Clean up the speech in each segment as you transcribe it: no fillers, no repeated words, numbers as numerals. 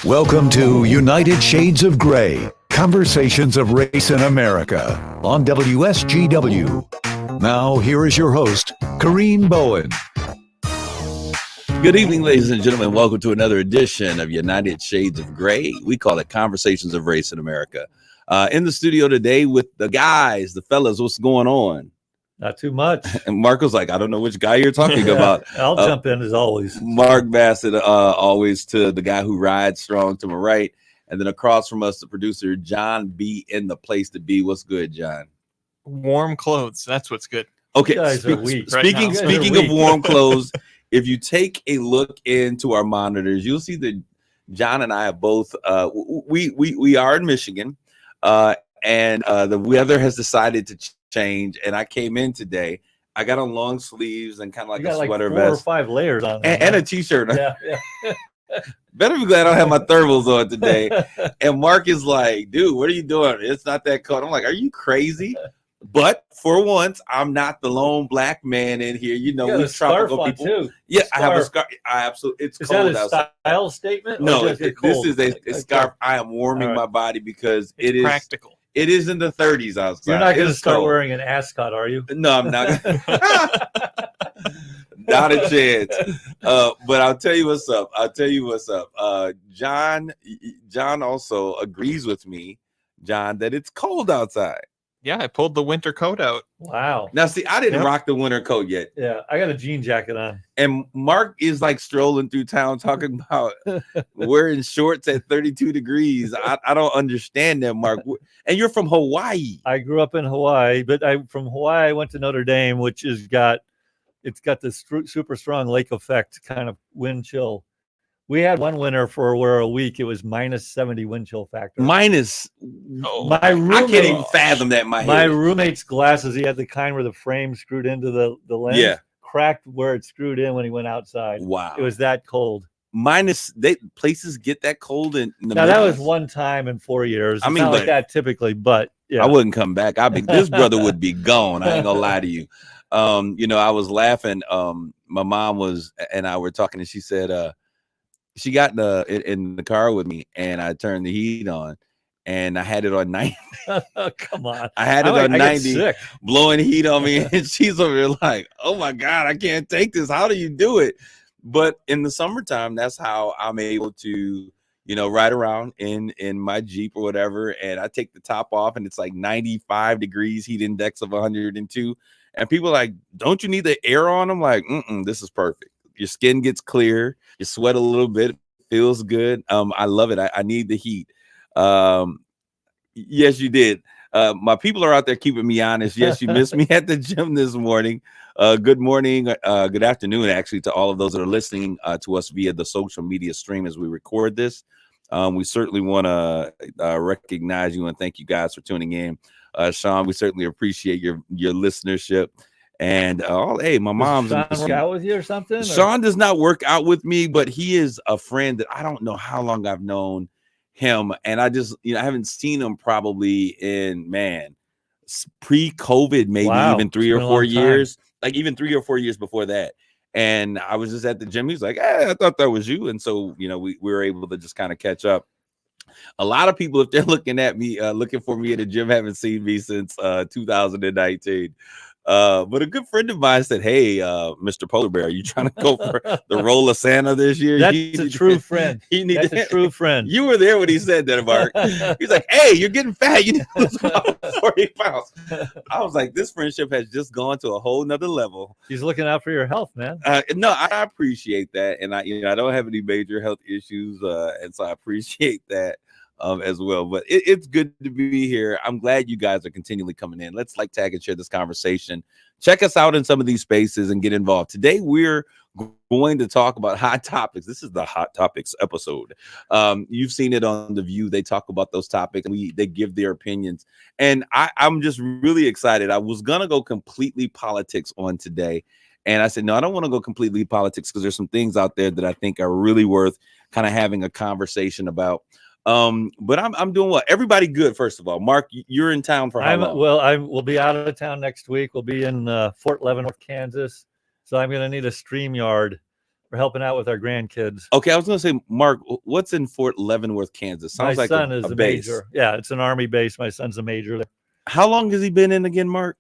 Welcome to United Shades of Gray, Conversations of Race in America on WSGW. Now, here is your host, Kareem Bowen. Good evening, ladies and gentlemen. Welcome to another edition of United Shades of Gray. We call it Conversations of Race in America. In the studio today with the guys, the fellas, what's going on? Not too much. And Marco's like, I don't know which guy you're talking about. I'll jump in as always. Mark Bassett, always to the guy who rides strong to my right. And then across from us, the producer, John B. in the place to be. What's good, John? Warm clothes. That's what's good. Okay. Speaking of warm clothes, if you take a look into our monitors, you'll see that John and I have both, we are in Michigan, and the weather has decided to change. And I came in today. I got on long sleeves and kind of like a sweater like 4 vest. or 5 layers on and a t-shirt. Yeah. Better be glad I don't have my thermals on today. And Mark is like, dude, what are you doing? It's not that cold. I'm like, are you crazy? But for once, I'm not the lone black man in here. You know, we tropical people. Too. Yeah, I have a scarf. I absolutely. It's cold outside. Is that a style statement? No, this is a scarf. I am warming my body because it's practical. It is in the 30s outside. You're not going to start wearing an ascot, are you? No, I'm not. Not a chance. But I'll tell you what's up. John also agrees with me, John, that it's cold outside. Yeah, I pulled the winter coat out. Wow. Now, see, I didn't rock the winter coat yet. Yeah, I got a jean jacket on. And Mark is like strolling through town talking about wearing shorts at 32 degrees. I don't understand that, Mark. And you're from Hawaii. I grew up in Hawaii, but from Hawaii I went to Notre Dame, which has got this super strong lake effect kind of wind chill. We had one winter for a week. It was minus 70 wind chill factor. My roommate, I can't even fathom that in my head. My roommate's glasses, he had the kind where the frame screwed into the lens. Yeah. Cracked where it screwed in when he went outside. Wow. It was that cold. Places get that cold in the Now, that was one time in 4 years. It's not like that typically, but yeah. I wouldn't come back. This brother would be gone. I ain't gonna lie to you. I was laughing. My mom and I were talking, and she said, she got in the car with me, and I turned the heat on, and I had it on 90. Come on. I had it on 90, blowing heat on me, and she's over there like, oh my God, I can't take this. How do you do it? But in the summertime, that's how I'm able to, ride around in my Jeep or whatever, and I take the top off, and it's like 95 degrees, heat index of 102, and people are like, don't you need the air on? I'm like, this is perfect. Your skin gets clear. You sweat a little bit. Feels good. I love it. I need the heat. Yes, you did. My people are out there keeping me honest. Yes, you missed me at the gym this morning. Good morning. Good afternoon, actually, to all of those that are listening to us via the social media stream as we record this. We certainly want to recognize you and thank you guys for tuning in. Sean, we certainly appreciate your listenership. And hey, my mom's. Does Sean work out with you or something? Sean does not work out with me, but he is a friend that I don't know how long I've known him, and I just I haven't seen him probably in pre-COVID, maybe even 3 or 4 years, like even 3 or 4 years before that. And I was just at the gym. He's like, hey, I thought that was you, and so we were able to just kind of catch up. A lot of people, if they're looking at me, looking for me at the gym, haven't seen me since 2019. But a good friend of mine said, hey, Mr. Polar Bear, are you trying to go for the role of Santa this year? That's a true friend. That's a true friend. You were there when he said that, Mark. He's like, hey, you're getting fat. You need to lose about 40 pounds. I was like, this friendship has just gone to a whole nother level. He's looking out for your health, man. No, I appreciate that. And I don't have any major health issues. And so I appreciate that. As well, but it's good to be here. I'm glad you guys are continually coming in. Let's tag and share this conversation. Check us out in some of these spaces and get involved. Today we're going to talk about hot topics. This is the hot topics episode. You've seen it on The View. They talk about those topics. They give their opinions, and I'm just really excited. I was gonna go completely politics on today, and I said no, I don't want to go completely politics because there's some things out there that I think are really worth kind of having a conversation about. But I'm doing well. Everybody good, first of all. Mark, you're in town for how long? Well, I will be out of town next week. We'll be in Fort Leavenworth, Kansas. So I'm going to need a StreamYard We're helping out with our grandkids. Okay, I was going to say, Mark, what's in Fort Leavenworth, Kansas? Sounds My like son a is a base. major. Yeah, it's an Army base. My son's a major there. How long has he been in again, Mark?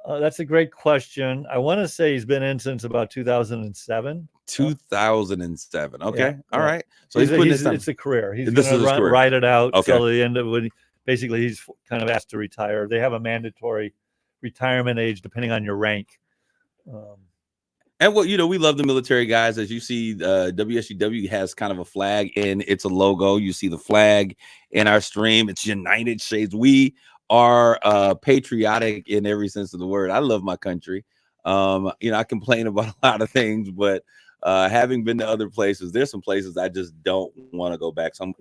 That's a great question. I want to say he's been in since about 2007. 2007. Okay, Yeah, all yeah. right. So he's putting his time. It's a career. He's This going is his to career. ride it out Okay. till the end of when basically he's kind of asked to retire. They have a mandatory retirement age depending on your rank. And what we love the military guys. As you see, WSUW has kind of a flag and it's a logo. You see the flag in our stream. It's United Shades. We are patriotic in every sense of the word. I love my country. I complain about a lot of things, but having been to other places, there's some places I just don't want to go back. So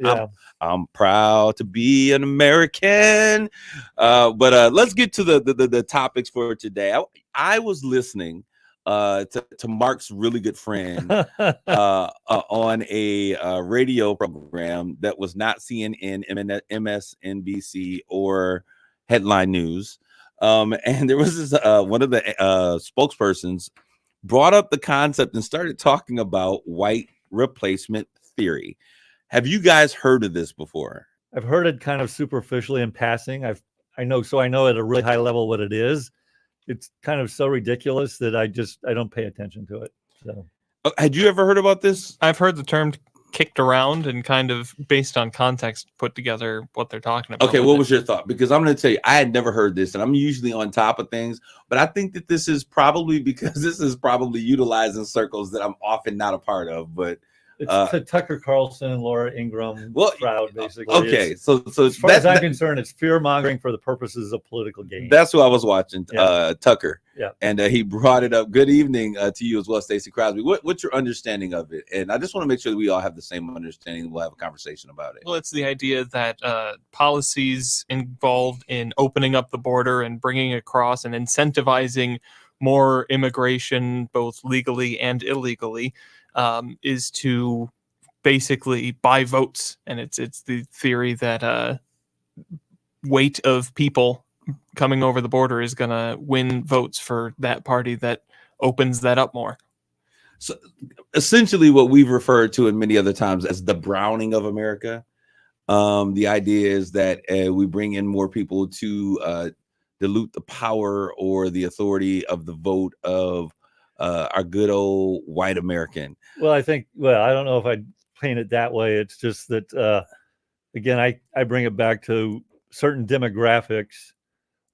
I'm proud to be an American. But let's get to the topics for today. I was listening to Mark's really good friend on a radio program that was not CNN, MSNBC, or Headline News. And there was this one of the spokespersons brought up the concept and started talking about white replacement theory. Have you guys heard of this before? I've heard it kind of superficially in passing. I know at a really high level what it is. It's kind of so ridiculous that I don't pay attention to it. So, had you ever heard about this? I've heard the term kicked around and kind of based on context put together what they're talking about. Okay, what was your thought? Because I'm going to tell you, I had never heard this, and I'm usually on top of things, but I think that this is probably utilized in circles that I'm often not a part of. But it's to Tucker Carlson and Laura Ingraham crowd, basically. Okay, so as far as I'm concerned, it's fear mongering for the purposes of political gain. That's who I was watching, Tucker. Yeah, and he brought it up. Good evening to you as well, Stacey Crosby. What's your understanding of it? And I just want to make sure that we all have the same understanding. We'll have a conversation about it. Well, it's the idea that policies involved in opening up the border and bringing across and incentivizing more immigration, both legally and illegally, is to basically buy votes. And it's the theory that weight of people coming over the border is going to win votes for that party that opens that up more. So essentially what we've referred to in many other times as the browning of America. The idea is that we bring in more people to dilute the power or the authority of the vote of our good old white American. Well, I don't know if I'd paint it that way. It's just that, again, I bring it back to certain demographics.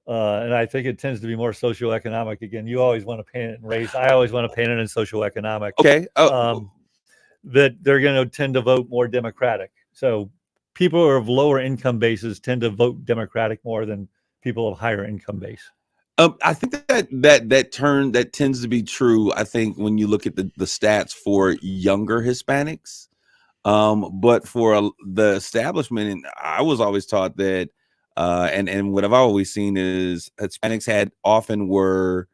And I think it tends to be more socioeconomic. Again, you always want to paint it in race. I always want to paint it in socioeconomic. Okay. That they're going to tend to vote more Democratic. So people who are of lower income bases tend to vote Democratic more than people of higher income base. I think that tends to be true. I think when you look at the stats for younger Hispanics, but for the establishment, I was always taught that. And what I've always seen is Hispanics often were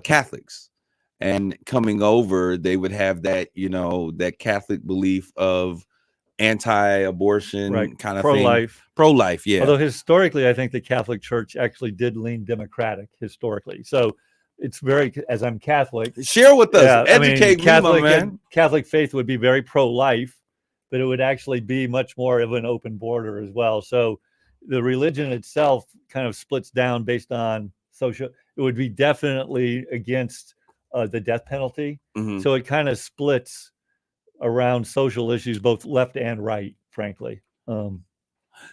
Catholics, and coming over, they would have that, that Catholic belief of anti-abortion kind of pro-life. Thing. Pro-life, yeah. Although historically, I think the Catholic Church actually did lean Democratic historically. So it's as I'm Catholic. Share with us. Educate me, my man. Catholic faith would be very pro-life, but it would actually be much more of an open border as well. So the religion itself kind of splits down based on social. It would be definitely against the death penalty. Mm-hmm. So it kind of splits around social issues, both left and right, frankly.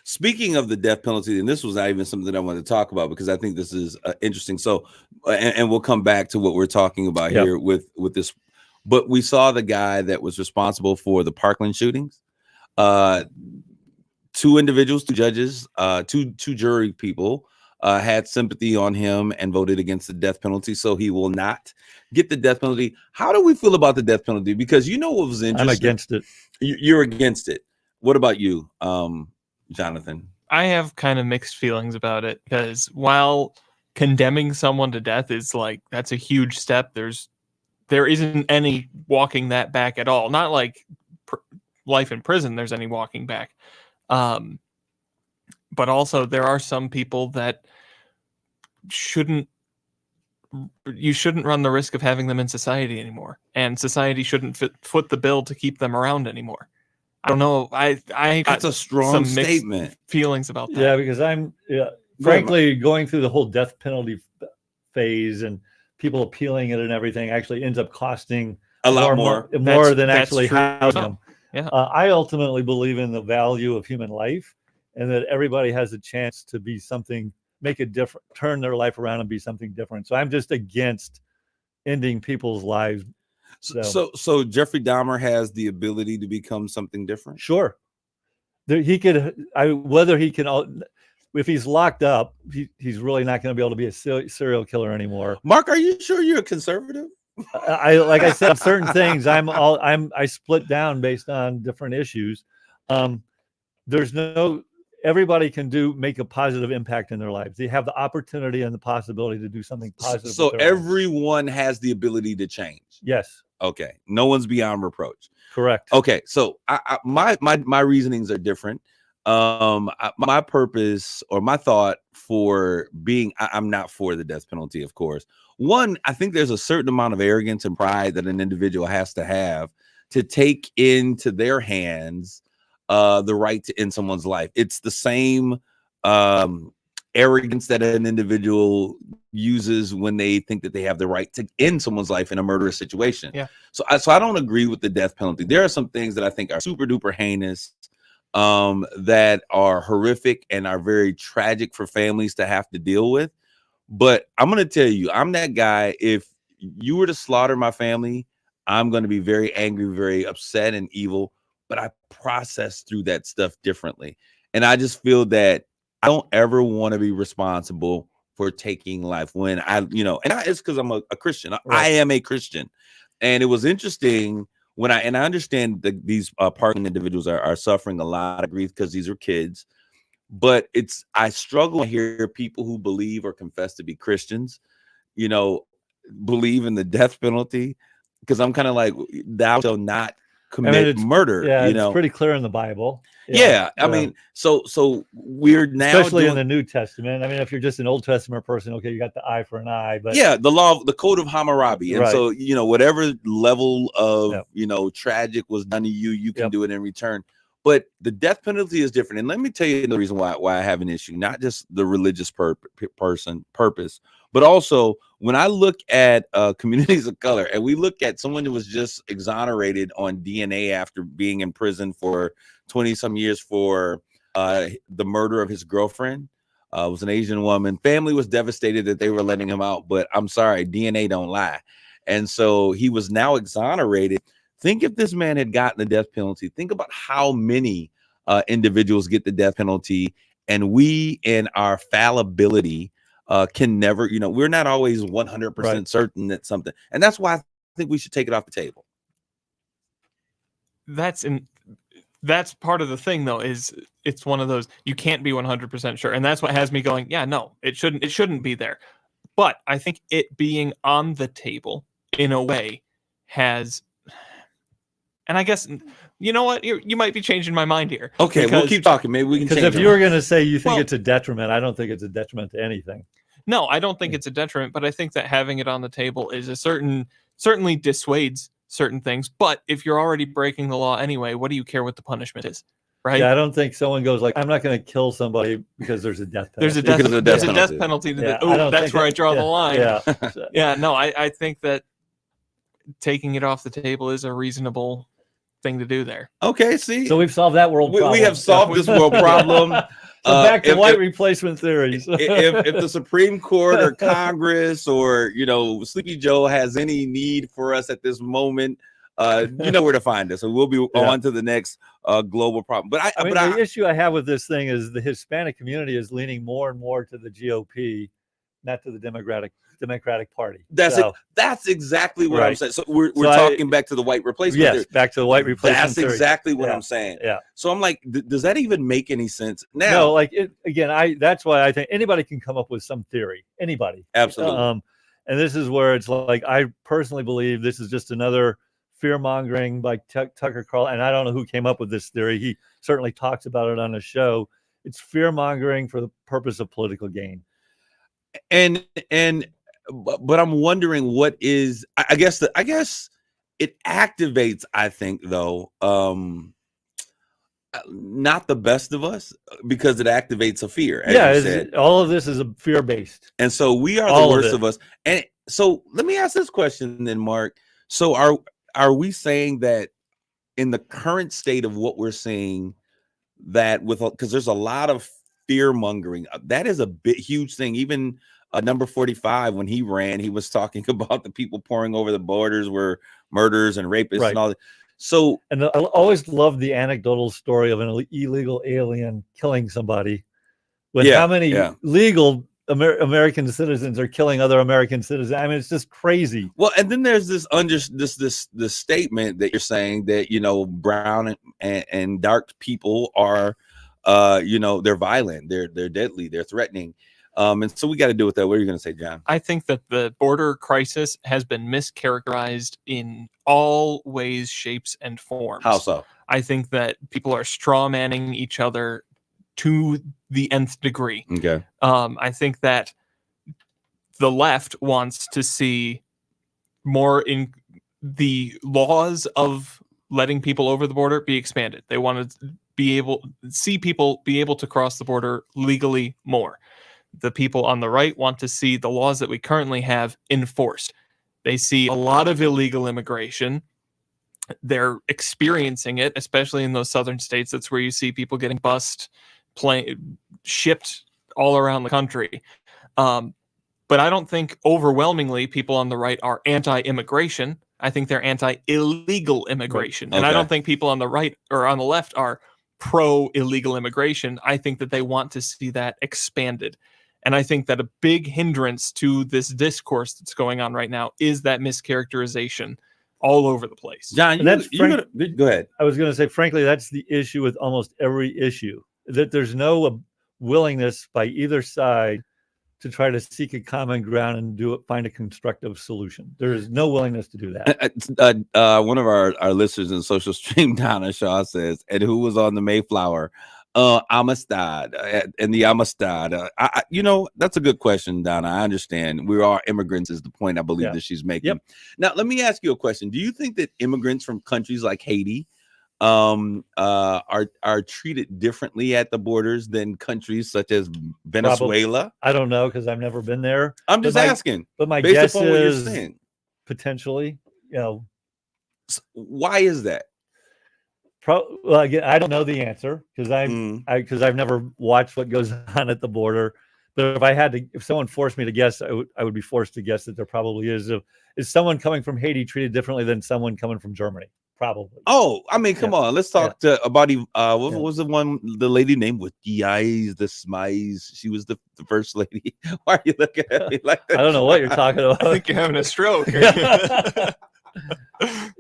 Speaking of the death penalty, and this was not even something that I wanted to talk about because I think this is interesting. So, and we'll come back to what we're talking about here with this. But we saw the guy that was responsible for the Parkland shootings. Two individuals, two judges, two jury people had sympathy on him and voted against the death penalty. So he will not get the death penalty. How do we feel about the death penalty? Because what was interesting. I'm against it. You're against it. What about you, Jonathan? I have kind of mixed feelings about it because while condemning someone to death is that's a huge step, there isn't any walking that back at all. Not like life in prison, there's any walking back. But also there are some people that shouldn't you shouldn't run the risk of having them in society anymore, and society shouldn't foot the bill to keep them around anymore. I don't know. I That's a strong statement. Feelings about that. Yeah, because I'm frankly going through the whole death penalty phase, and people appealing it and everything actually ends up costing a lot more than actually housing them. Yeah. I ultimately believe in the value of human life, and that everybody has a chance to be something, make a different, turn their life around and be something different. So I'm just against ending people's lives. So Jeffrey Dahmer has the ability to become something different. Sure, he could. Whether he can, if he's locked up, he's really not going to be able to be a serial killer anymore. Mark, are you sure you're a conservative? Like I said, certain things I split down based on different issues. Everybody can make a positive impact in their lives. They have the opportunity and the possibility to do something positive. So everyone has the ability to change. Yes. Okay. No one's beyond reproach. Correct. Okay. So my reasonings are different. My purpose or my thought for being, I'm not for the death penalty, of course. One, I think there's a certain amount of arrogance and pride that an individual has to have to take into their hands the right to end someone's life. It's the same arrogance that an individual uses when they think that they have the right to end someone's life in a murderous situation. Yeah. So I don't agree with the death penalty. There are some things that I think are super duper heinous, that are horrific and are very tragic for families to have to deal with. But I'm going to tell you, I'm that guy. If you were to slaughter my family, I'm going to be very angry, very upset and evil, but I process through that stuff differently. And I just feel that I don't ever want to be responsible for taking life when it's because I'm a Christian. Right. I am a Christian. And it was interesting when I understand that these parking individuals are suffering a lot of grief because these are kids, but I struggle to hear people who believe or confess to be Christians, believe in the death penalty, because I'm kind of like, thou shalt not commit murder. Yeah, it's pretty clear in the Bible. Yeah, I mean, so we're now especially in the New Testament. I mean, if you're just an Old Testament person, okay, you got the eye for an eye, but yeah, the code of Hammurabi, and so whatever level of tragic was done to you, you can do it in return. But the death penalty is different, and let me tell you the reason why I have an issue, not just the religious purpose, but also when I look at communities of color, and we look at someone who was just exonerated on DNA after being in prison for 20-some years for the murder of his girlfriend. Was an Asian woman. Family was devastated that they were letting him out, but I'm sorry, DNA don't lie. And so he was now exonerated. Think if this man had gotten the death penalty, think about how many individuals get the death penalty, and we in our fallibility can never, we're not always 100% certain that something, and that's why I think we should take it off the table. That's part of the thing, though, is it's one of those, you can't be 100% sure. And that's what has me going, yeah, no, it shouldn't be there. But I think it being on the table in a way has, and I guess, you know what, you might be changing my mind here. Okay, we'll keep talking. Maybe we can change. Because if you were going to say you think it's a detriment, I don't think it's a detriment to anything. No, I don't think it's a detriment, but I think that having it on the table is certainly dissuades certain things. But if you're already breaking the law anyway, what do you care what the punishment is, right? Yeah, I don't think someone goes like, I'm not going to kill somebody because there's a death penalty. There's a death penalty. That's where I draw the line. Yeah. Yeah, no, I think that taking it off the table is a reasonable thing to do there. Okay, see, so we've solved that world problem. We have solved this world problem. So back to white replacement theories. if the Supreme Court or Congress or Sleepy Joe has any need for us at this moment, you know where to find us, and we'll be on to the next global problem. But the issue I have with this thing is the Hispanic community is leaning more and more to the GOP, not to the Democratic Party. That's exactly what I'm saying. So we're talking back to the white replacement. Yes, back to the white replacement. That's exactly what I'm saying. Yeah. So I'm like, does that even make any sense? Now, no, like that's why I think anybody can come up with some theory. Anybody. Absolutely. And this is where it's like, I personally believe this is just another fear mongering by Tucker Carlson. And I don't know who came up with this theory. He certainly talks about it on his show. It's fear mongering for the purpose of political gain. And but I'm wondering what is. I guess it activates. I think though, not the best of us because it activates a fear, as Yeah, you said. all of this is a fear based. And so we are All the of worst it. of us. And so let me ask this question then, Mark. So are we saying that in the current state of what we're seeing, that with, because there's a lot of fear mongering, that is a huge thing. Even number 45, when he ran, he was talking about the people pouring over the borders were murderers and rapists Right. and all that. So, And I always loved the anecdotal story of an illegal alien killing somebody. When Yeah, how many yeah. legal American citizens are killing other American citizens? I mean, it's just crazy. Well, and then there's this this statement that you're saying that, you know, brown and dark people are, you know, they're violent, they're deadly, they're threatening. And so we got to deal with that. What are you going to say, John? I think that the border crisis has been mischaracterized in all ways, shapes, and forms. How so? I think that people are straw manning each other to the nth degree. Okay. I think that the left wants to see more in the laws of letting people over the border be expanded. They want to see people be able to cross the border legally more. The people on the right want to see the laws that we currently have enforced. They see a lot of illegal immigration. They're experiencing it, especially in those southern states. That's where you see people getting shipped all around the country. But I don't think overwhelmingly people on the right are anti-immigration. I think they're anti-illegal immigration. Right. And I Okay. don't think people on the right or on the left are pro-illegal immigration. I think that they want to see that expanded. And I think that a big hindrance to this discourse that's going on right now is that mischaracterization all over the place. John, go ahead. I was going to say, frankly, that's the issue with almost every issue, that there's no willingness by either side to try to seek a common ground and find a constructive solution. There is no willingness to do that. One of our listeners in social stream, Donna Shaw, says, and who was on the Mayflower? Amistad and the Amistad. You know, that's a good question, Donna. I understand. We are immigrants is the point I believe that she's making. Yep. Now, let me ask you a question. Do you think that immigrants from countries like Haiti are treated differently at the borders than countries such as Venezuela? I don't know, because I've never been there. I'm just asking. But my based guess upon what you're is saying, potentially, you know. Why is that? Well, again, I don't know the answer because I've never watched what goes on at the border. But if someone forced me to guess, I would be forced to guess that there probably is. Is someone coming from Haiti treated differently than someone coming from Germany? Probably. Oh, I mean, come on. Let's talk about what was the lady named with the eyes, the smiles? She was the first lady. Why are you looking at me like that? I don't know what you're talking about. I think you're having a stroke.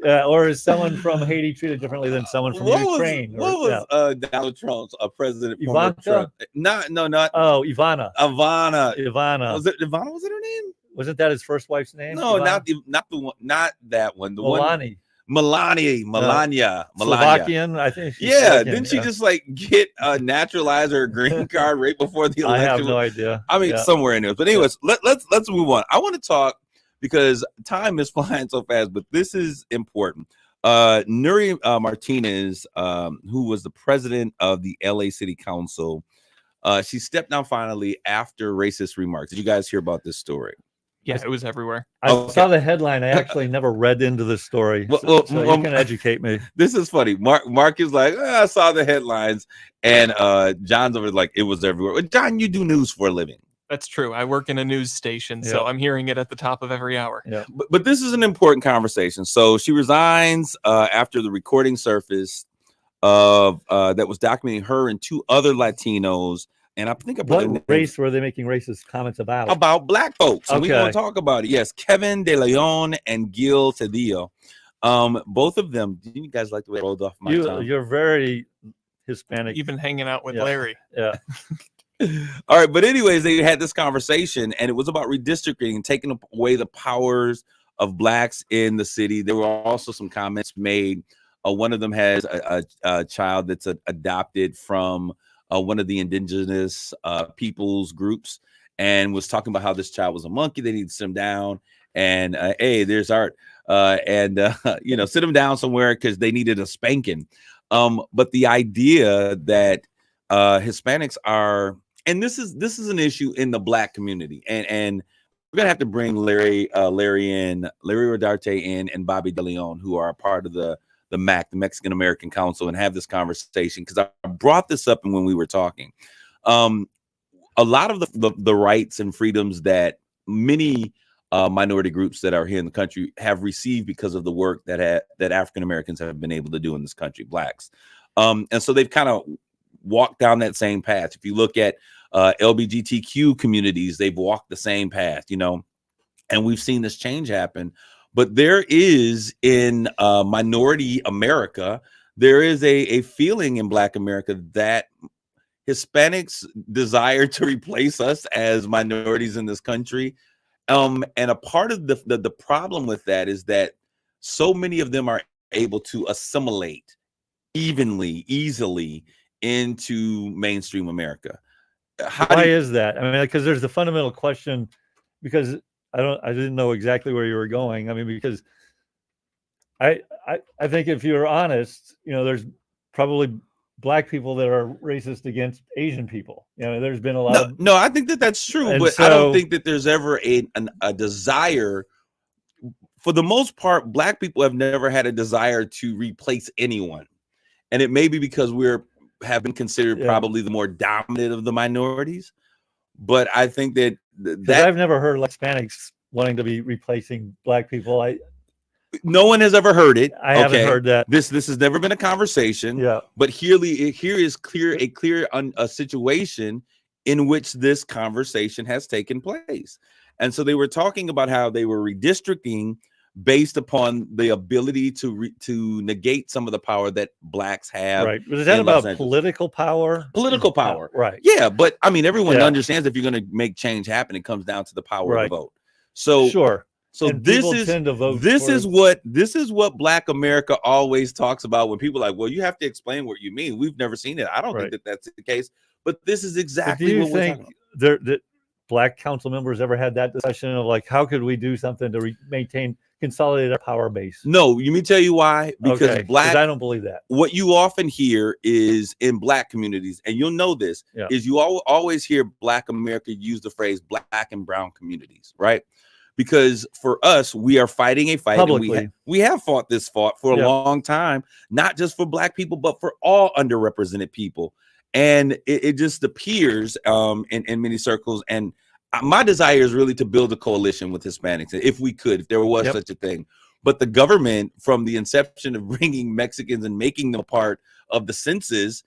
Yeah, or is someone from Haiti treated differently than someone from Ukraine? What was Donald Trump's president? Ivanka? Trump? Not. Oh, Ivana. Ivana. Was it Ivana? Was it her name? Wasn't that his first wife's name? No, Ivana? not the one. Not that one. The Melania. Melania. Slovakian, I think. Didn't she just like get naturalized her green card right before the election? I have no idea. I mean, somewhere in there. But anyways, let's move on. I want to talk because time is flying so fast, but this is important. Nuri Martinez, who was the president of the LA City Council, she stepped down finally after racist remarks. Did you guys hear about this story? Yeah, it was everywhere. I saw the headline. I actually never read into the story. So you can educate me. This is funny. Mark is like, I saw the headlines, and John's over like, it was everywhere. Well, John, you do news for a living. That's true. I work in a news station, so I'm hearing it at the top of every hour. Yeah. But this is an important conversation. So she resigns after the recording surfaced of that was documenting her and two other Latinos. And I think what race were they making racist comments about? About black folks. And we Okay. want to talk about it. Yes, Kevin De Leon and Gil Cedillo. Both of them. Do you guys like the way I rolled off my tongue? You're very Hispanic. You've been hanging out with Larry. Yeah. All right, but anyways, they had this conversation, and it was about redistricting and taking away the powers of blacks in the city. There were also some comments made. One of them has a child that's adopted from one of the indigenous peoples groups, and was talking about how this child was a monkey. They need to sit him down and hey, there's art, and sit him down somewhere because they needed a spanking. But the idea that Hispanics are, and this is an issue in the Black community, and we're gonna have to bring Larry Rodarte in, and Bobby De Leon, who are a part of the MAC, the Mexican American Council, and have this conversation, because I brought this up when we were talking. A lot of the rights and freedoms that many minority groups that are here in the country have received because of the work that African Americans have been able to do in this country, Blacks, and so they've kind of walked down that same path. If you look at LGBTQ communities, they've walked the same path, and we've seen this change happen. But there is in minority America, there is a feeling in Black America that Hispanics desire to replace us as minorities in this country. And a part of the problem with that is that so many of them are able to assimilate easily into mainstream America. Why is that? I mean, because there's the fundamental question, because I didn't know exactly where you were going. I mean, because I think if you're honest, there's probably Black people that are racist against Asian people. There's been a lot no, I think that's true, but so, I don't think that there's ever a desire. For the most part, Black people have never had a desire to replace anyone. And it may be because have been considered probably the more dominant of the minorities. But I think that I've never heard Hispanics wanting to be replacing Black people. No one has ever heard it. I haven't heard that. This has never been a conversation. Yeah. But here is a clear situation in which this conversation has taken place. And so they were talking about how they were redistricting based upon the ability to negate some of the power that Blacks have. Right. But is that about political power? Political power. Right. Yeah. But I mean, everyone understands if you're going to make change happen, it comes down to the power of the vote. So sure. So this is what Black America always talks about when people are like, well, you have to explain what you mean. We've never seen it. I don't think that that's the case. But this is exactly what we're talking about. Do you think that Black council members ever had that discussion of how could we do something to consolidate our power base? No, let me tell you why. Because I don't believe that. What you often hear is in Black communities, and you'll know this, is you always hear Black America use the phrase Black and brown communities, right? Because for us, we are fighting a fight. Publicly. And we have fought for a long time, not just for Black people, but for all underrepresented people. And it just appears in many circles. And my desire is really to build a coalition with Hispanics, if we could, if there was such a thing. But the government, from the inception of bringing Mexicans and making them part of the census,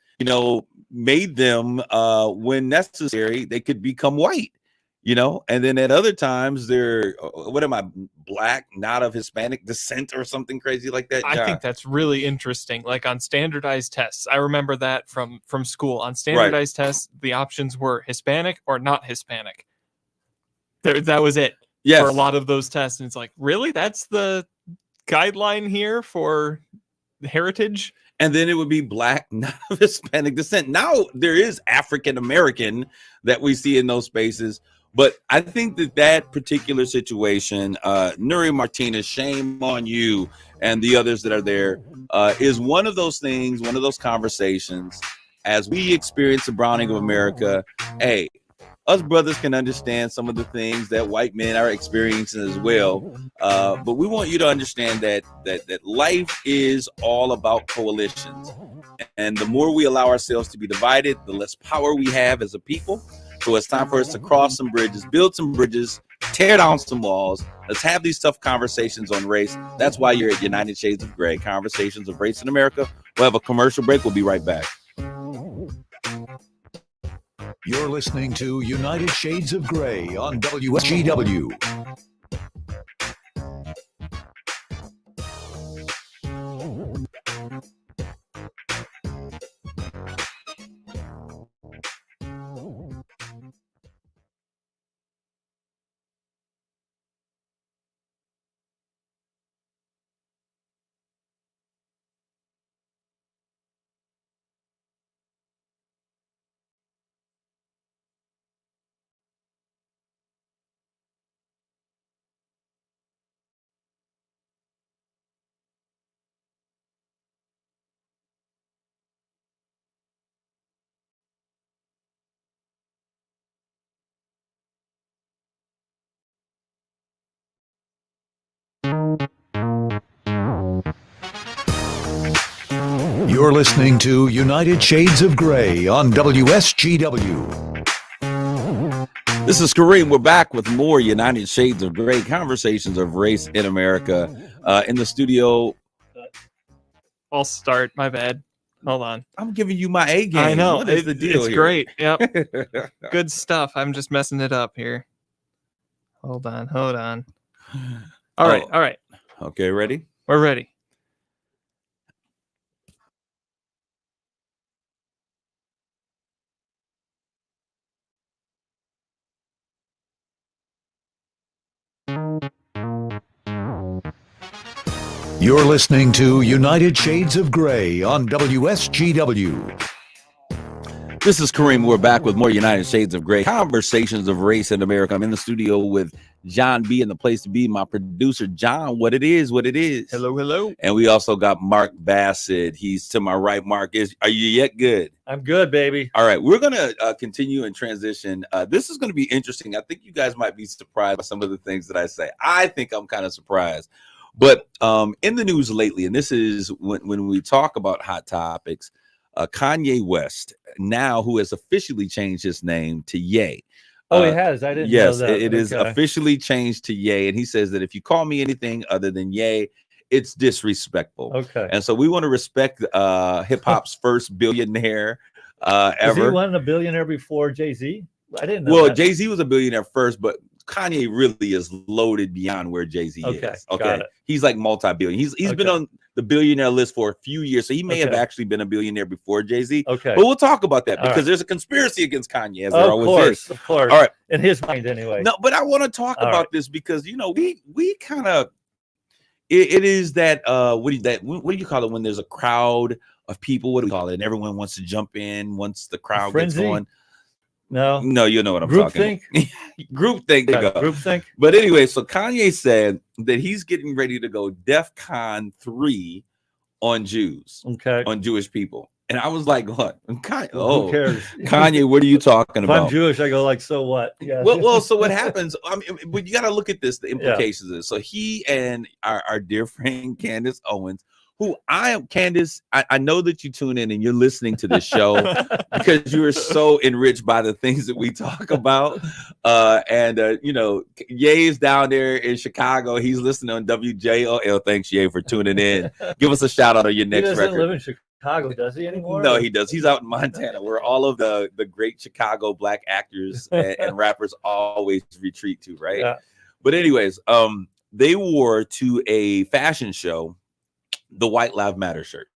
made them, when necessary, they could become white. And then at other times they're, what am I, Black, not of Hispanic descent or something crazy like that? I think that's really interesting. Like on standardized tests, I remember that from school. On standardized tests, the options were Hispanic or not Hispanic. That was it for a lot of those tests. And it's like, really? That's the guideline here for heritage? And then it would be Black, not of Hispanic descent. Now there is African American that we see in those spaces. But I think that particular situation, Nuri Martinez, shame on you and the others that are there, is one of those things, one of those conversations. As we experience the browning of America, hey, us brothers can understand some of the things that white men are experiencing as well. But we want you to understand that life is all about coalitions. And the more we allow ourselves to be divided, the less power we have as a people. So it's time for us to cross some bridges, build some bridges, tear down some walls. Let's have these tough conversations on race. That's why you're at United Shades of Gray, conversations of race in America. We'll have a commercial break. We'll be right back. You're listening to United Shades of Gray on WSGW. You're listening to United Shades of Grey on WSGW. This is Kareem. We're back with more United Shades of Grey, conversations of race in America. In the studio, I'll start. My bad. Hold on. I'm giving you my A game. I know. What is the deal it's here? great. Yep. Good stuff. I'm just messing it up here. Hold on. All right. Okay, ready? We're ready. You're listening to United Shades of Grey on WSGW. This is Kareem. We're back with more United Shades of Grey, conversations of race in America. I'm in the studio with John B. and the place to be, my producer, John. What it is. Hello. And we also got Mark Bassett. He's to my right. Mark, are you yet good? I'm good, baby. All right, we're going to continue and transition. This is going to be interesting. I think you guys might be surprised by some of the things that I say. I think I'm kind of surprised. But in the news lately, and this is when we talk about hot topics, Kanye West, now who has officially changed his name to Ye. Oh, he has. I didn't know that. Yes, it is officially changed to Ye. And he says that if you call me anything other than Ye, it's disrespectful. Okay. And so we want to respect hip hop's first billionaire ever. Was he one a billionaire before Jay-Z? I didn't know. Well, that. Jay-Z was a billionaire first, but Kanye really is loaded beyond where Jay-Z is. Got it. He's like multi-billion. He's been on the billionaire list for a few years, so he may have actually been a billionaire before Jay-Z. Okay. But we'll talk about that because there's a conspiracy against Kanye, as there always is. Of course. All right. In his mind, anyway. No, but I want to talk about this because we kind of it is that what do you call it when there's a crowd of people? What do we call it? And everyone wants to jump in once the crowd gets going. No, you know what I'm talking about. Groupthink. Groupthink. But anyway, so Kanye said that he's getting ready to go DEFCON 3 on Jews, on Jewish people. And I was like, what? Who cares? Kanye, what are you talking about? If I'm Jewish, I go like, so what? Yeah. Well, so what happens? I mean, but you got to look at this, the implications of this. So he and our dear friend Candace Owens, who Candace, I know that you tune in and you're listening to this show because you are so enriched by the things that we talk about. Ye is down there in Chicago. He's listening on WJOL. Thanks, Ye, for tuning in. Give us a shout out on your next record. He doesn't live in Chicago, does he anymore? No, he does. He's out in Montana, where all of the great Chicago black actors and rappers always retreat to, right? Yeah. But anyways, they wore to a fashion show the White Lives Matter shirt.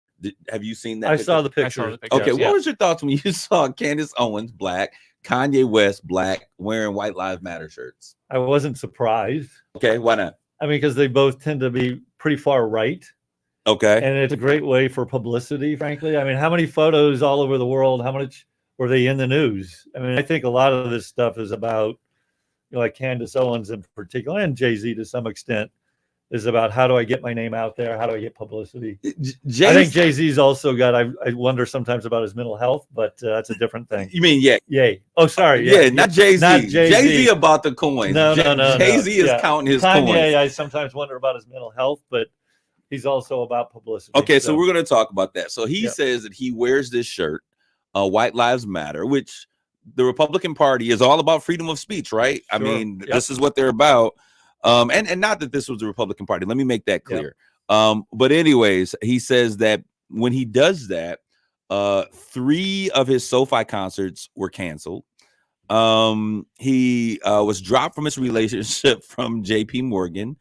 Have you seen that? I saw the picture. Okay, what was your thoughts when you saw Candace Owens, black, Kanye West, black, wearing White Lives Matter shirts? I wasn't surprised. Okay, why not? I mean, because they both tend to be pretty far right. Okay. And it's a great way for publicity, frankly. I mean, how many photos all over the world, how much were they in the news? I mean, I think a lot of this stuff is about, like Candace Owens in particular, and Jay-Z to some extent, is about how do I get my name out there? How do I get publicity? I think Jay-Z's also got, I wonder sometimes about his mental health, but that's a different thing. You mean, Yay. Oh, sorry. Yeah, not Jay-Z. Not Jay-Z. Jay-Z about the coins. No. Jay-Z is counting his Kanye, coins. I sometimes wonder about his mental health, but he's also about publicity. Okay, so we're going to talk about that. So he says that he wears this shirt, White Lives Matter, which the Republican Party is all about freedom of speech, right? Sure. I mean, this is what they're about. And not that this was the Republican Party. Let me make that clear. But anyways, he says that when he does that, 3 of his SoFi concerts were canceled. He was dropped from his relationship from JP Morgan.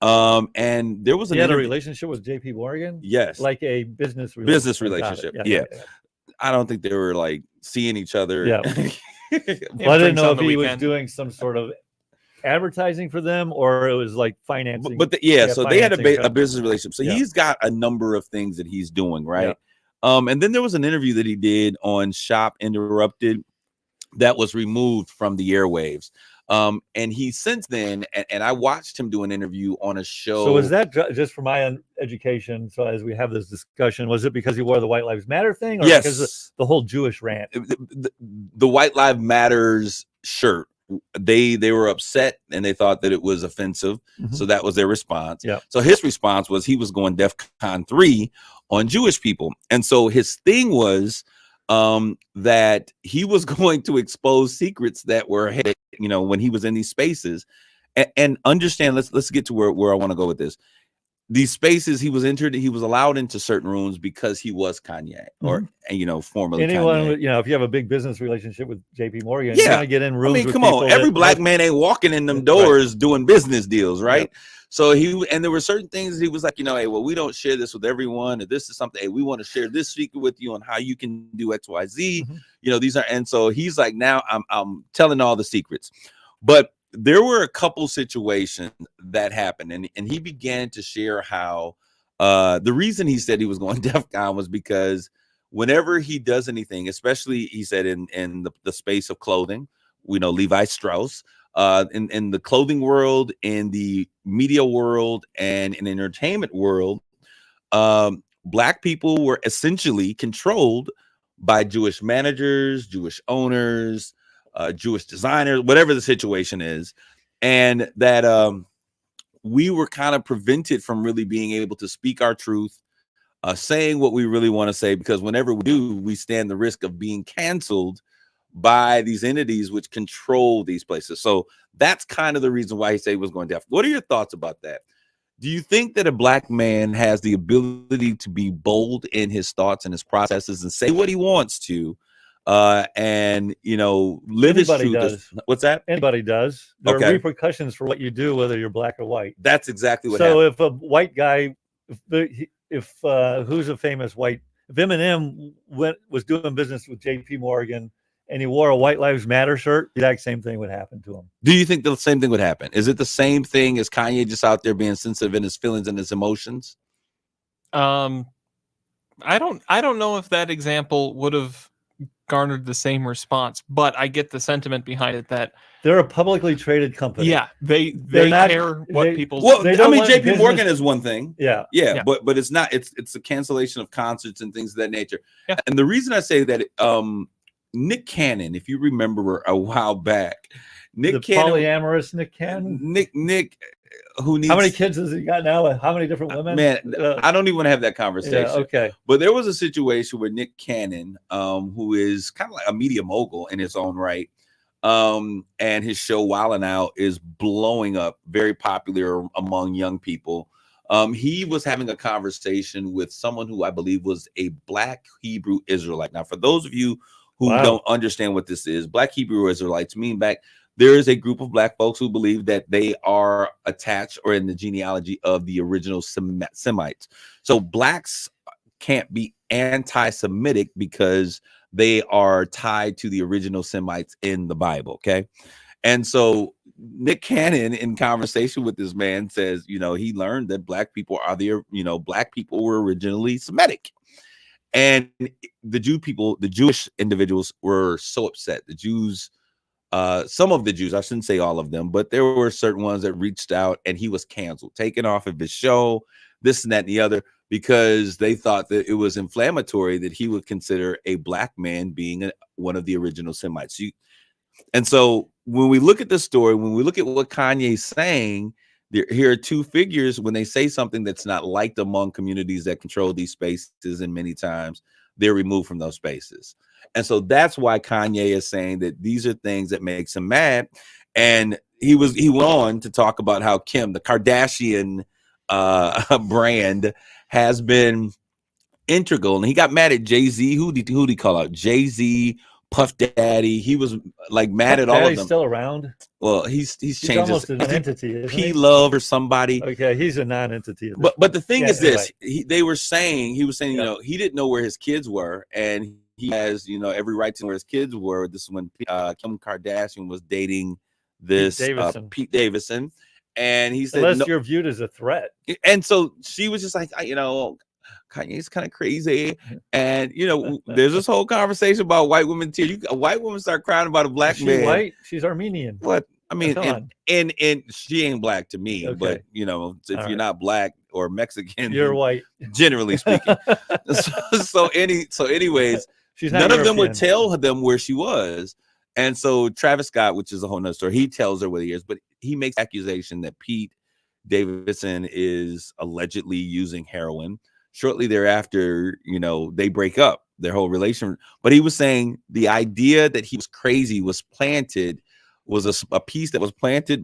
And there was he had a relationship with JP Morgan? Yes. Like a business relationship. Yeah. I don't think they were like seeing each other. Yeah. Well, I didn't know if he was doing some sort of advertising for them or it was like financing. So they had a business relationship. So he's got a number of things that he's doing, right? And then there was an interview that he did on Shop Interrupted that was removed from the airwaves. And he since then, and I watched him do an interview on a show. So was that just for my education? So as we have this discussion, was it because he wore the White Lives Matter thing, or because of the whole Jewish rant? The White Lives Matters shirt. They were upset and they thought that it was offensive. So that was their response. So his response was he was going DEFCON 3 on Jewish people. And so his thing was that he was going to expose secrets that were, you know, when he was in these spaces. And understand, let's get to where I want to go with this. These spaces he was allowed into certain rooms because he was Kanye, or you know, formerly anyone Kanye. you know, if you have a big business relationship with JP Morgan, Yeah. you're gonna get in rooms. I mean, with come on, every black man ain't walking in them doors doing business deals, right? Yep. So and there were certain things he was like, you know, hey, well, we don't share this with everyone, or this is something, hey, we want to share this secret with you on how you can do XYZ. You know, these are, and so he's like, now I'm telling all the secrets. But there were a couple situations that happened, and he began to share how the reason he said he was going DEFCON was because whenever he does anything, especially he said in the space of clothing, we know Levi Strauss, in the clothing world, in the media world, and in the entertainment world, Black people were essentially controlled by Jewish managers, Jewish owners, Jewish designers, whatever the situation is, and that we were kind of prevented from really being able to speak our truth, saying what we really want to say, because whenever we do, we stand the risk of being canceled by these entities which control these places. So that's kind of the reason why he said he was going deaf. What are your thoughts about that? Do you think that a Black man has the ability to be bold in his thoughts and his processes and say what he wants to, and, you know, live his truth? Does. What's that? Anybody does. There are repercussions for what you do, whether you're black or white. That's exactly what happened. So if a white guy, if who's a famous white, if Eminem was doing business with JP Morgan and he wore a White Lives Matter shirt, the exact same thing would happen to him. Do you think the same thing would happen? Is it the same thing as Kanye just out there being sensitive in his feelings and his emotions? I don't know if that example would have garnered the same response, but I get the sentiment behind it that they're a publicly traded company. Yeah, they care what people. Well, I mean, JP Morgan is one thing. Yeah. But it's not. It's a cancellation of concerts and things of that nature. Yeah. And the reason I say that, Nick Cannon, if you remember a while back, polyamorous Nick Cannon, Nick, who needs, how many kids has he got now? How many different women? Man, I don't even want to have that conversation. Yeah, okay. But there was a situation where Nick Cannon, who is kind of like a media mogul in his own right, and his show Wildin' Out is blowing up, very popular among young people. He was having a conversation with someone who I believe was a Black Hebrew Israelite. Now, for those of you who don't understand what this is, Black Hebrew Israelites mean there is a group of Black folks who believe that they are attached or in the genealogy of the original Semites. So Blacks can't be anti-Semitic because they are tied to the original Semites in the Bible. Okay. And so Nick Cannon, in conversation with this man, says, you know, he learned that Black people Black people were originally Semitic. And the Jewish individuals were so upset. The Jews, some of the Jews, I shouldn't say all of them, but there were certain ones that reached out, and he was canceled, taken off of his show, this and that and the other, because they thought that it was inflammatory that he would consider a Black man being one of the original Semites. And so when we look at the story, when we look at what Kanye's saying, here are two figures. When they say something that's not liked among communities that control these spaces, and many times they're removed from those spaces. And so that's why Kanye is saying that these are things that makes him mad. And he went on to talk about how Kim, the Kardashian brand, has been integral. And he got mad at Jay-Z. Who did he call out? Jay-Z, Puff Daddy. He was like mad at all of them. Still around? Well, he's changed. Almost an entity. P-Love or somebody. Okay, he's a non-entity. But the thing is this: he was saying, you know, he didn't know where his kids were, and he has, you know, every right to know where his kids were. This is when Kim Kardashian was dating this Pete Davidson, and he said, unless you're viewed as a threat. And so she was just like, you know, Kanye's kind of crazy. And, you know, there's this whole conversation about white women too. A white woman start crying about a Black man. White? She's Armenian. What? I mean, and she ain't Black to me, but, you know, if you're not Black or Mexican, you're white, generally speaking. so anyways, none of them would tell them where she was. And so Travis Scott, which is a whole nother story, he tells her where he is, but he makes accusation that Pete Davidson is allegedly using heroin shortly thereafter, they break up their whole relation. But he was saying the idea that he was crazy was planted, was a piece that was planted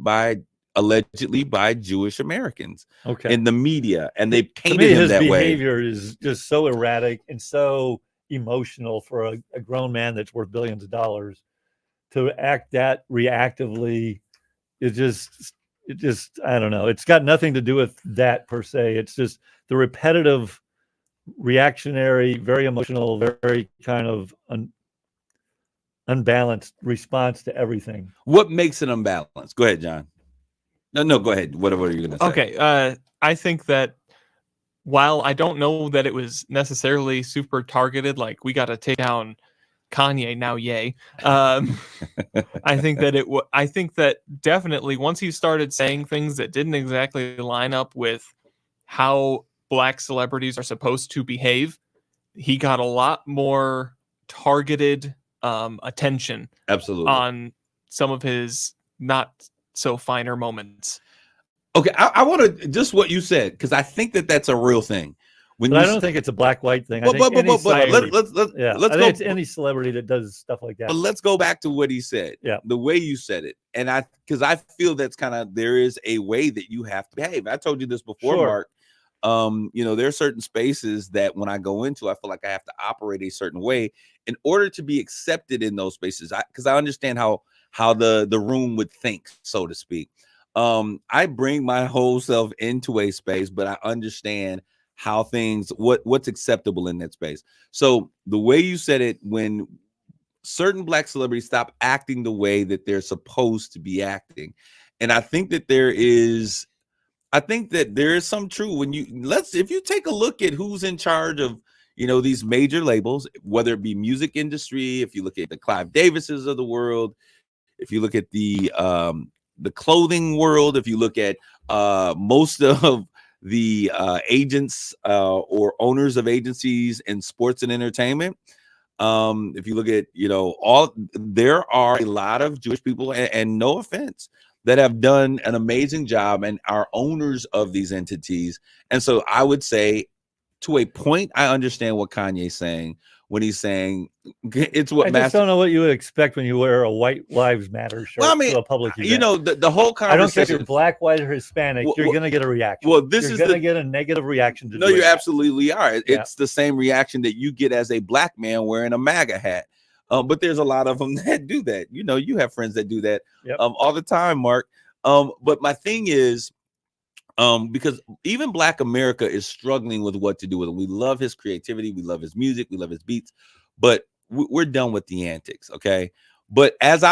allegedly by Jewish Americans in the media, and they painted him that way. His behavior is just so erratic and so emotional for a grown man that's worth billions of dollars to act that reactively. It just I don't know. It's got nothing to do with that per se. It's just the repetitive, reactionary, very emotional, very kind of unbalanced response to everything. What makes it unbalanced? Go ahead, John. No, go ahead. Whatever you're going to say. Okay. I think that while I don't know that it was necessarily super targeted, like we got to take down Kanye now, yay. I think that definitely once he started saying things that didn't exactly line up with how Black celebrities are supposed to behave, he got a lot more targeted attention. Absolutely. On some of his not so finer moments. Okay, I want to just what you said, because I think that that's a real thing. But I don't think it's a black-white thing. Let's go. It's any celebrity that does stuff like that. But let's go back to what he said. Yeah, the way you said it, and because I feel that's kind of, there is a way that you have to behave. I told you this before, sure. Mark. There are certain spaces that when I go into, I feel like I have to operate a certain way in order to be accepted in those spaces. Because I understand how the room would think, so to speak. I bring my whole self into a space, but I understand how what's acceptable in that space. So the way you said it, when certain Black celebrities stop acting the way that they're supposed to be acting, and I think that there is some truth if you take a look at who's in charge of these major labels, whether it be music industry, if you look at the Clive Davises of the world, if you look at the clothing world, if you look at most of the agents or owners of agencies in sports and entertainment, if you look at there are a lot of Jewish people, and no offense, that have done an amazing job and are owners of these entities. And so I would say, to a point, I understand what Kanye's saying when he's saying it's what. I just don't know what you would expect when you wear a White Lives Matter shirt to a public event. The whole conversation. I don't care if you're Black, white, or Hispanic. You're going to get a reaction. Well, you're going to get a negative reaction. No, you absolutely are. It's the same reaction that you get as a Black man wearing a MAGA hat. But there's a lot of them that do that. You have friends that do that all the time, Mark. But my thing is, because even Black America is struggling with what to do with him. We love his creativity, we love his music, we love his beats, but we're done with the antics, okay? But because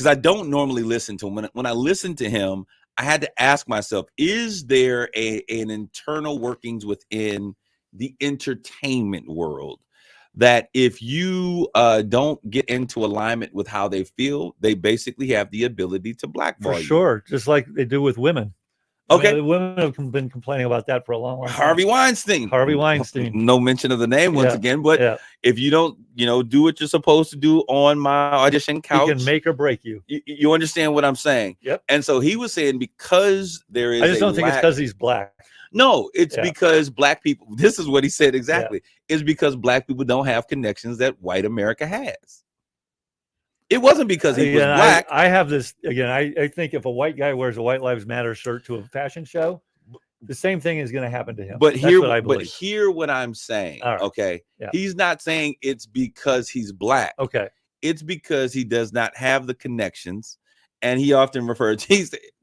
I don't normally listen to him, when I listen to him, I had to ask myself, is there an internal workings within the entertainment world that if you don't get into alignment with how they feel, they basically have the ability to blackball you? For sure, just like they do with women. Okay. The women have been complaining about that for a long time. Harvey Weinstein. No mention of the name once again, but if you don't, do what you're supposed to do on my audition couch, he can make or break you. You understand what I'm saying? Yep. And so he was saying, because there is, I just don't think it's because he's Black. No, it's because Black people, this is what he said exactly, is because Black people don't have connections that white America has. It wasn't because he was Black. I have this, again, I think if a white guy wears a White Lives Matter shirt to a fashion show, the same thing is going to happen to him. But hear what I'm saying, right. Okay? Yeah. He's not saying it's because he's Black. Okay. It's because he does not have the connections. And he often refers,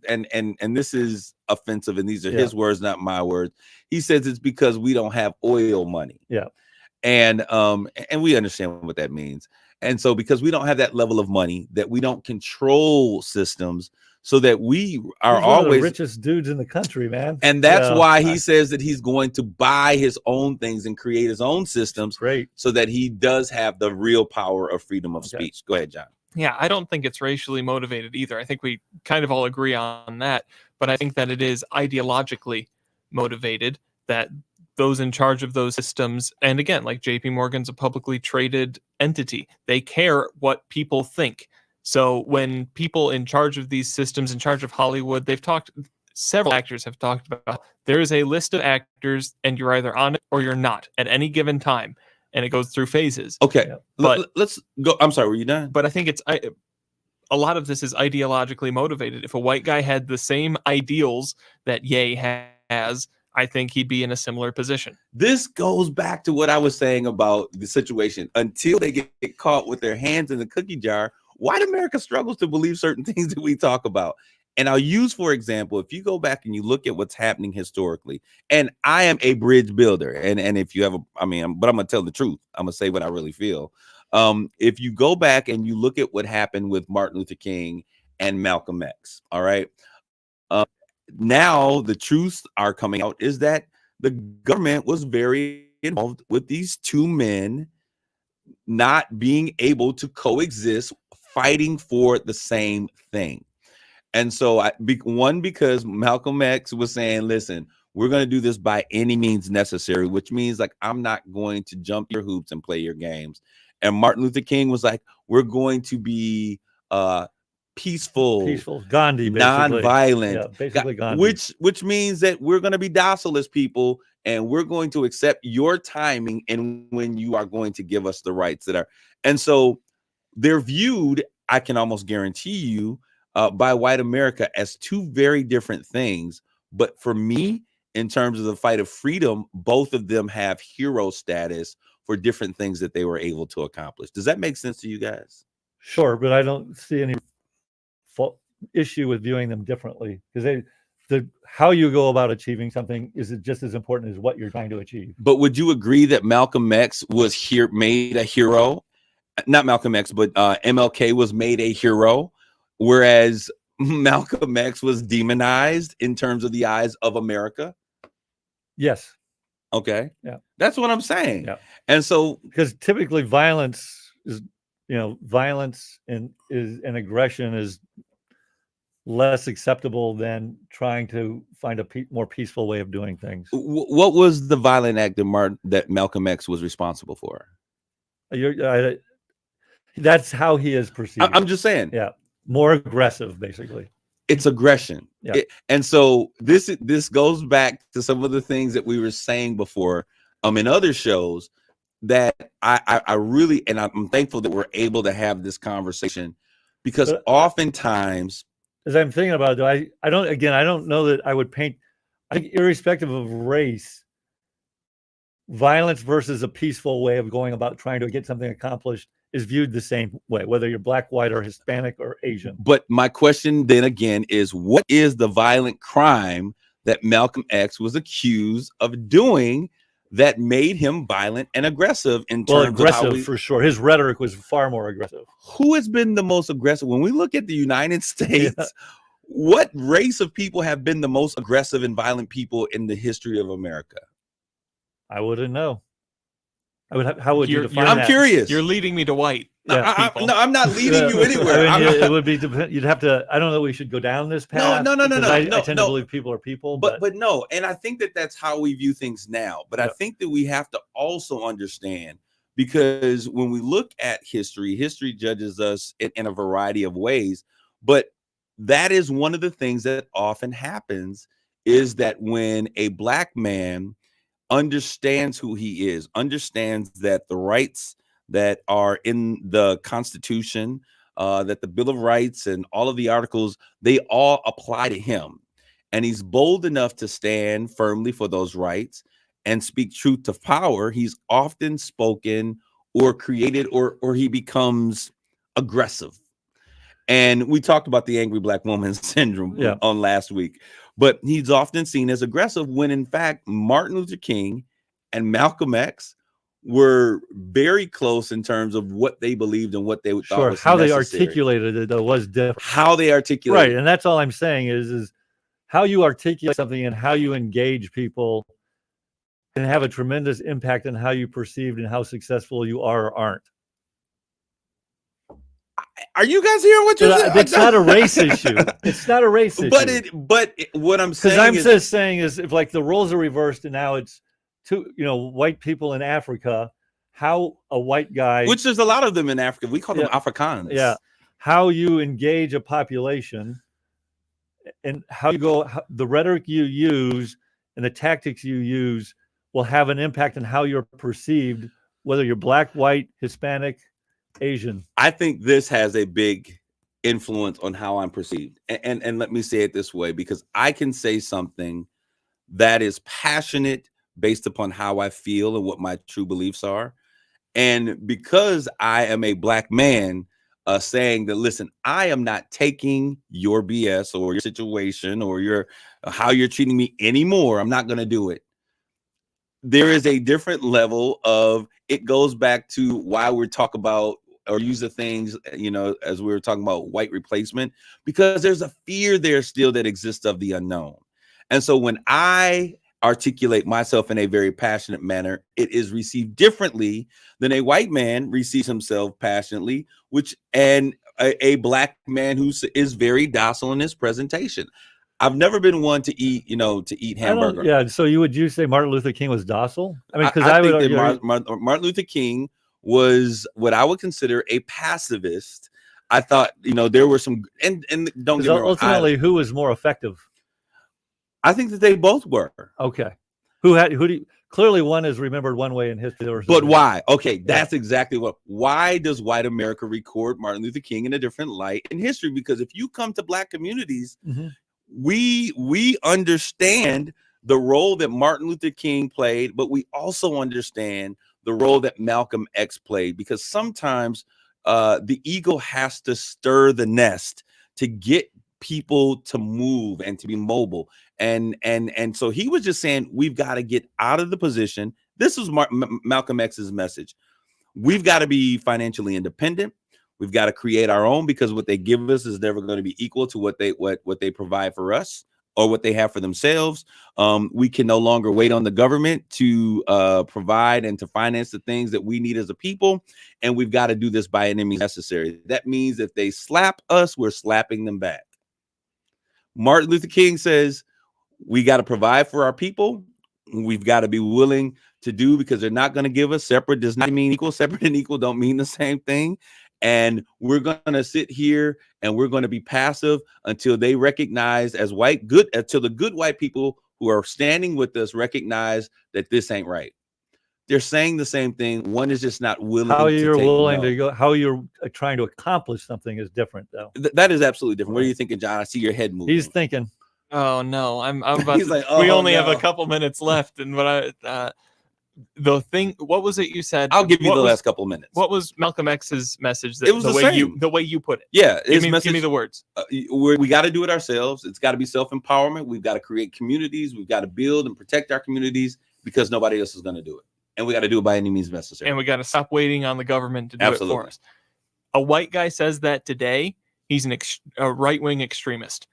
and this is offensive, and these are his words, not my words. He says it's because we don't have oil money. Yeah. And we understand what that means. And so because we don't have that level of money, that we don't control systems, so that we are always the richest dudes in the country, man. And that's why he says that he's going to buy his own things and create his own systems. Great. So that he does have the real power of freedom of speech. Go ahead, John. Yeah, I don't think it's racially motivated either. I think we kind of all agree on that. But I think that it is ideologically motivated, that those in charge of those systems, and again, like JP Morgan's a publicly traded entity, they care what people think. So when people in charge of these systems, in charge of Hollywood, they've talked, several actors have talked about, there is a list of actors and you're either on it or you're not at any given time. And it goes through phases. Okay, But let's go. I'm sorry, were you done? But I think a lot of this is ideologically motivated. If a white guy had the same ideals that Ye has, I think he'd be in a similar position. This goes back to what I was saying about the situation. Until they get caught with their hands in the cookie jar, white America struggles to believe certain things that we talk about. And I'll use, for example, if you go back and you look at what's happening historically, and I am a bridge builder, and if you have but I'm going to tell the truth. I'm going to say what I really feel. If you go back and you look at what happened with Martin Luther King and Malcolm X, all right, now the truths are coming out is that the government was very involved with these two men not being able to coexist, fighting for the same thing. And so because Malcolm X was saying, listen, we're going to do this by any means necessary, which means like, I'm not going to jump your hoops and play your games. And Martin Luther King was like, we're going to be peaceful, Gandhi, basically. nonviolent, yeah, basically Gandhi. which means that we're going to be docile as people, and we're going to accept your timing and when you are going to give us the rights that are. And so they're viewed, I can almost guarantee you, by white America as two very different things. But for me, in terms of the fight of freedom, both of them have hero status for different things that they were able to accomplish. Does that make sense to you guys? Sure, but I don't see any issue with viewing them differently, because how you go about achieving something is just as important as what you're trying to achieve. But would you agree that Malcolm X was made a hero? Not Malcolm X, but MLK was made a hero, whereas Malcolm X was demonized in terms of the eyes of America? Yes. Okay. Yeah. That's what I'm saying. Yeah. And so, because typically violence is, violence and aggression is less acceptable than trying to find a more peaceful way of doing things. What was the violent act that Malcolm X was responsible for? That's how he is perceived. I'm just saying. Yeah. More aggressive, basically. It's aggression. Yeah. And so this goes back to some of the things that we were saying before in other shows that I really, and I'm thankful that we're able to have this conversation, because oftentimes, as I'm thinking about it, I don't know that I would paint, I think irrespective of race, violence versus a peaceful way of going about trying to get something accomplished is viewed the same way, whether you're black, white, or Hispanic or Asian. But my question then again is, what is the violent crime that Malcolm X was accused of doing that made him violent and aggressive in terms of how for sure. His rhetoric was far more aggressive. Who has been the most aggressive? When we look at the United States, what race of people have been the most aggressive and violent people in the history of America? I wouldn't know. How would you define I'm that? curious. You're leading me to white. No, I'm not leading you anywhere. It would be, you'd have to, I don't know, we should go down this path. No. I tend to believe people are people. But no, and I think that that's how we view things now. But I think that we have to also understand, because when we look at history judges us in a variety of ways. But that is one of the things that often happens, is that when a black man understands who he is, understands that the rights that are in the Constitution, that the Bill of Rights and all of the articles, they all apply to him. And he's bold enough to stand firmly for those rights and speak truth to power. He's often spoken or created, or he becomes aggressive. And we talked about the angry black woman syndrome on last week, but he's often seen as aggressive, when in fact, Martin Luther King and Malcolm X were very close in terms of what they believed and what they thought was how necessary. they articulated it was different. How they articulated, right? And that's all I'm saying is how you articulate something and how you engage people can have a tremendous impact on how you perceived and how successful you are or aren't. Are you guys hearing what you're saying? It's not a race issue. It's not a race issue. But what I'm saying, because I'm just saying is, if like the roles are reversed and now it's white people in Africa, how a white guy, which there's a lot of them in Africa, we call them Afrikaans. Yeah, how you engage a population and how you go, the rhetoric you use and the tactics you use will have an impact on how you're perceived, whether you're black, white, Hispanic, Asian. I think this has a big influence on how I'm perceived. And let me say it this way, because I can say something that is passionate based upon how I feel and what my true beliefs are. And because I am a black man, saying that, listen, I am not taking your BS or your situation or your how you're treating me anymore. I'm not going to do it. There is a different level of, it goes back to why we're talking about or use the things, you know, as we were talking about white replacement, because there's a fear there still that exists of the unknown. And so when I articulate myself in a very passionate manner, it is received differently than a white man receives himself passionately, and a black man who is very docile in his presentation. I've never been one to eat, to eat hamburger. Yeah. So would you say Martin Luther King was docile? I mean, because I would think that Martin Luther King was what I would consider a pacifist. I thought, there were some, and don't get me wrong. Ultimately, who was more effective? I think that they both were. Okay. Clearly one is remembered one way in history. But why? Okay, that's exactly why does white America record Martin Luther King in a different light in history? Because if you come to black communities, we understand the role that Martin Luther King played, but we also understand the role that Malcolm X played, because sometimes the eagle has to stir the nest to get people to move and to be mobile. And so he was just saying, we've got to get out of the position. This was Malcolm X's message. We've got to be financially independent. We've got to create our own, because what they give us is never going to be equal to what they provide for us or what they have for themselves. We can no longer wait on the government to provide and to finance the things that we need as a people. And we've got to do this by any means necessary. That means if they slap us, we're slapping them back. Martin Luther King says, we got to provide for our people. We've got to be willing to do, because they're not going to give us. Separate does not mean equal. Separate and equal don't mean the same thing. And we're going to sit here and we're going to be passive until they recognize until the good white people who are standing with us recognize that this ain't right. They're saying the same thing. One is just not willing. How you're willing to go, how you're trying to accomplish something is different, though. That is absolutely different. What are you thinking, John? I see your head moving. He's thinking. Oh no, I'm about. He's to, like, oh, we only have no. a couple minutes left, and the thing. What was it you said? I'll give you the last couple minutes. What was Malcolm X's message? It was the way you put it. Yeah, give me the words. We got to do it ourselves. It's got to be self-empowerment. We've got to create communities. We've got to build and protect our communities, because nobody else is going to do it. And we got to do it by any means necessary. And we got to stop waiting on the government to do it for us. A white guy says that today, he's a right-wing extremist.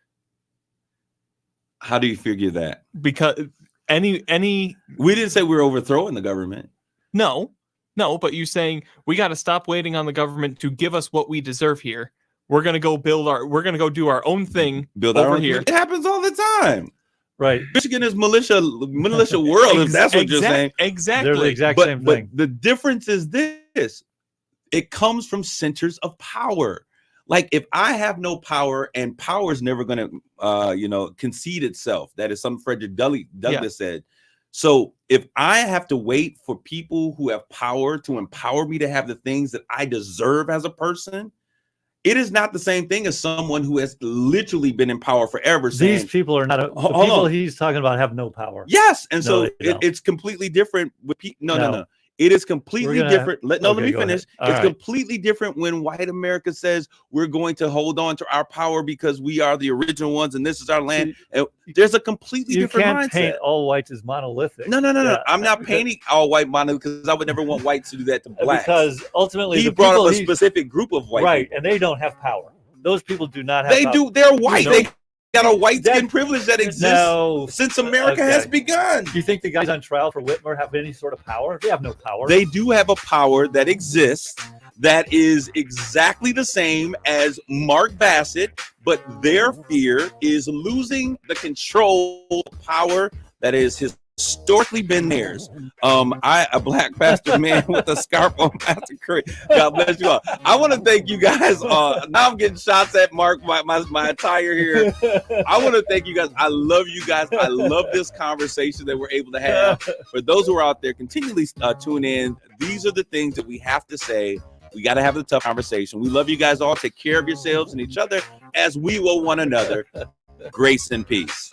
How do you figure that? Because we didn't say we were overthrowing the government. No, but you saying we got to stop waiting on the government to give us what we deserve here. We're going to go do our own thing over here. It happens all the time. Right. Michigan is militia world, if that's what you're saying. Exactly. They're the exact same thing. But the difference is this. It comes from centers of power. Like, if I have no power, and power is never going to, concede itself. That is something Frederick Douglass said. So if I have to wait for people who have power to empower me to have the things that I deserve as a person, it is not the same thing as someone who has literally been in power forever. These people are not the people he's talking about have no power. Yes, and so it's completely different with people. No. It is completely different. Let me finish. It's completely different when white America says we're going to hold on to our power because we are the original ones and this is our land. And there's a completely different mindset. You can't paint all whites as monolithic. No. I'm not painting all white monolithic, because I would never want whites to do that to blacks. Because ultimately he brought up a specific group of white people. And they don't have power. Those people do not have power. do. They're white. They got a white skin privilege that exists since America has begun. Do you think the guys on trial for Whitmer have any sort of power? They have no power. They do have a power that exists that is exactly the same as Mark Bassett, but their fear is losing the control power that is historically been theirs. A black pastor man with a scarf on, Pastor Curry. God bless you all. I want to thank you guys. Now I'm getting shots at Mark, my attire here. I want to thank you guys. I love you guys. I love this conversation that we're able to have. For those who are out there, continually tune in. These are the things that we have to say. We got to have the tough conversation. We love you guys all. Take care of yourselves and each other as we will one another. Grace and peace.